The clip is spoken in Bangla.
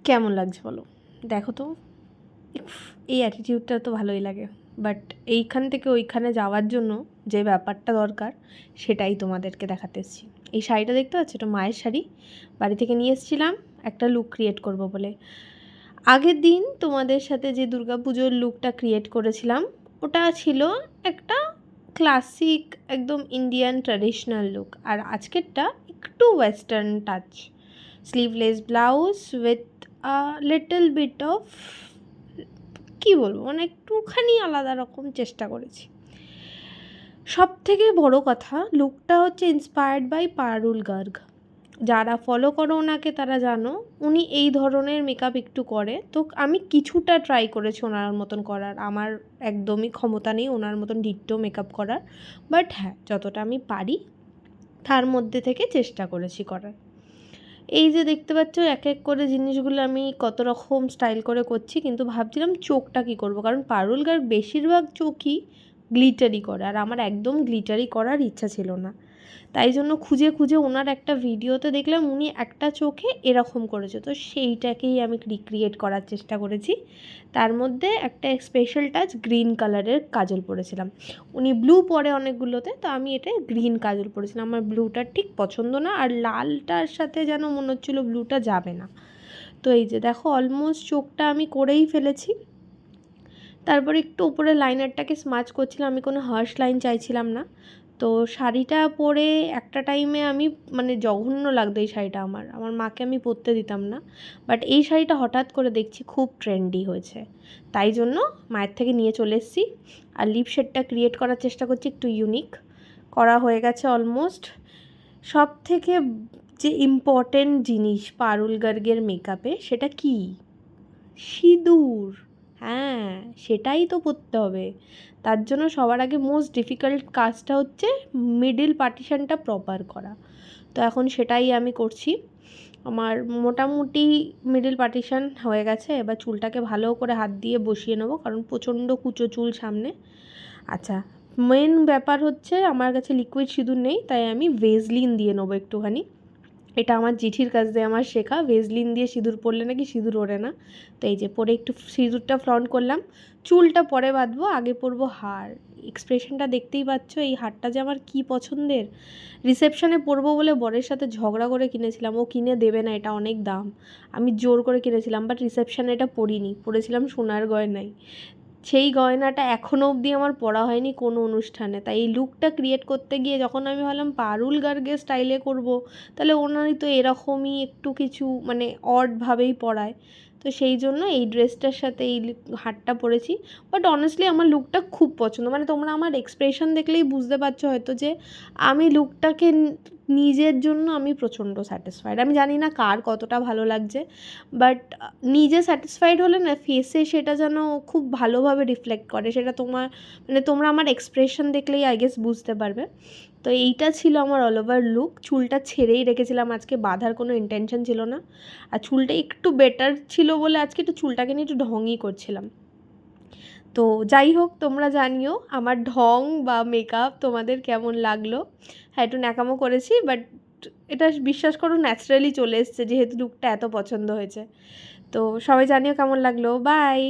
কেমন লাগছে বলো? দেখো তো, এই অ্যাটিটিউডটা তো ভালোই লাগে, বাট এইখান থেকে ওইখানে যাওয়ার জন্য যে ব্যাপারটা দরকার সেটাই তোমাদেরকে দেখাতে এসেছি। এই শাড়িটা দেখতে পাচ্ছ, এটা মায়ের শাড়ি, বাড়ি থেকে নিয়ে এসেছিলাম একটা লুক ক্রিয়েট করব বলে। আগের দিন তোমাদের সাথে যে দুর্গাপুজোর লুকটা ক্রিয়েট করেছিলাম ওটা ছিল একটা ক্লাসিক একদম ইন্ডিয়ান ট্র্যাডিশনাল লুক, আর আজকেরটা একটু western touch, sleeveless blouse with little bit of, কী বলবো, মানে একটুখানি আলাদা রকম চেষ্টা করেছি। সব থেকে বড় কথা, লুকটা হচ্ছে ইন্সপায়ার্ড বাই পারুল গার্গ। যারা ফলো করো ওনাকে তারা জানো উনি এই ধরনের মেকআপ একটু করে, তো আমি কিছুটা ট্রাই করেছি ওনার মতন করার। আমার একদমই ক্ষমতা নেই ওনার মতন ডিট্টো মেকআপ করার, বাট হ্যাঁ যতটা আমি পারি তার মধ্যে থেকে চেষ্টা করেছি করার। এই যে দেখতে পাচ্ছ এক এক করে জিনিসগুলো আমি কত রকম স্টাইল করে করছি, কিন্তু ভাবছিলাম চোখটা কী করব, কারণ পারুল গার্গ বেশিরভাগ চোখই গ্লিটারি করে, আর আমার একদম গ্লিটারি করার ইচ্ছা ছিল না। তাই জন্য খুঁজে খুঁজে ওনার একটা ভিডিওতে দেখলাম উনি একটা চোখে এরকম করেছে, তো সেইটাকেই আমি রিক্রিয়েট করার চেষ্টা করেছি। তার মধ্যে একটা স্পেশাল টাচ গ্রিন কালারের কাজল পরেছিলাম। উনি ব্লু পরে অনেকগুলোতে, তো আমি এটা গ্রিন কাজল পরেছিলাম। আমার ব্লুটা ঠিক পছন্দ না, আর লালটার সাথে যেন মনে হচ্ছিলো ব্লুটা যাবে না। তো এই যে দেখো অলমোস্ট চোখটা আমি করেই ফেলেছি। তারপরে একটু উপরে লাইনারটাকে স্মাচ করছিলাম, আমি কোনো হার্শ লাইন চাইছিলাম না। তো শাড়িটা পরে একটা টাইমে আমি মানে জঘন্য লাগতো এই শাড়িটা, আমার মাকে আমি পরতে দিতাম না, বাট এই শাড়িটা হঠাৎ করে দেখছি খুব ট্রেন্ডি হয়েছে, তাই জন্য মায়ের থেকে নিয়ে চলে এসেছি। আর লিপ শেডটা ক্রিয়েট করার চেষ্টা করছি একটু ইউনিক, করা হয়ে গেছে অলমোস্ট। সব থেকে যে ইম্পর্টেন্ট জিনিস পারুল গার্গের মেকআপে সেটা কি? সিঁদুর। হ্যাঁ, সেটাই তো পরতে হবে। তার জন্য সবার আগে মোস্ট ডিফিকাল্ট কাজটা হচ্ছে মিডল পার্টিশনটা প্রপার করা। তো এখন সেটাই আমি করছি। আমার মোটামুটি মিডল পার্টিশন হয়ে গেছে, এবার চুলটাকে ভালো করে হাত দিয়ে বসিয়ে নেবো, কারণ প্রচণ্ড কুচো চুল সামনে। আচ্ছা, মেন ব্যাপার হচ্ছে আমার কাছে লিকুইড সিঁদুর নেই, তাই আমি ভেজলিন দিয়ে নেবো একটুখানি। এটা আমার জেঠির কাছ দিয়ে আমার শেখা, ভেজলিন দিয়ে সিঁদুর পরলে নাকি সিঁদুর ওড়ে না। তো এই যে পরে একটু সিঁদুরটা ফ্রন্ট করলাম, চুলটা পরে বাঁধবো, আগে পরবো হার। এক্সপ্রেশনটা দেখতেই পাচ্ছ, এই হারটা যে আমার কী পছন্দের। রিসেপশনে পরবো বলে বরের সাথে ঝগড়া করে কিনেছিলাম, ও কিনে দেবে না, এটা অনেক দাম। আমি জোর করে কিনেছিলাম, বাট রিসেপশনে এটা পরিনি, পরেছিলাম সোনার গয়নায়। সেই গয়নাটা এখনও অবধি আমার পরা হয়নি কোনো অনুষ্ঠানে। তাই এই লুকটা ক্রিয়েট করতে গিয়ে যখন আমি ভাবলাম পারুল গার্গের স্টাইলে করব, তাহলে ওনারই তো এরকমই একটু কিছু মানে অডভাবেই পরায়, তো সেই জন্য এই ড্রেসটার সাথে এই হারটা পরেছি। বাট অনেস্টলি আমার লুকটা খুব পছন্দ, মানে তোমরা আমার এক্সপ্রেশন দেখলেই বুঝতে পারছো হয়তো যে আমি লুকটাকে নিজের জন্য আমি প্রচণ্ড স্যাটিসফাইড। আমি জানি না কার কতটা ভালো লাগছে, বাট নিজে স্যাটিসফাইড হলে না ফেসে সেটা যেন খুব ভালোভাবে রিফ্লেক্ট করে, সেটা তোমার মানে তোমরা আমার এক্সপ্রেশন দেখলেই আই গেস বুঝতে পারবে। তো এইটা ছিল আমার অল ওভার লুক। চুলটা ছেড়েই রেখেছিলাম, আজকে বাঁধার কোনো ইন্টেনশন ছিল না, আর চুলটা একটু বেটার ছিল বলে আজকে একটু চুলটাকে নিয়ে একটু ঢংই করছিলাম। তো যাই হোক, তোমরা জানিও আমার ঢং বা মেকআপ তোমাদের কেমন লাগলো। হ্যাঁ, একটু ন্যাকামো করেছি, বাট এটা বিশ্বাস করো ন্যাচারালি চলে এসছে যেহেতু লুকটা এত পছন্দ হয়েছে। তো সবাই জানিও কেমন লাগলো। বাই।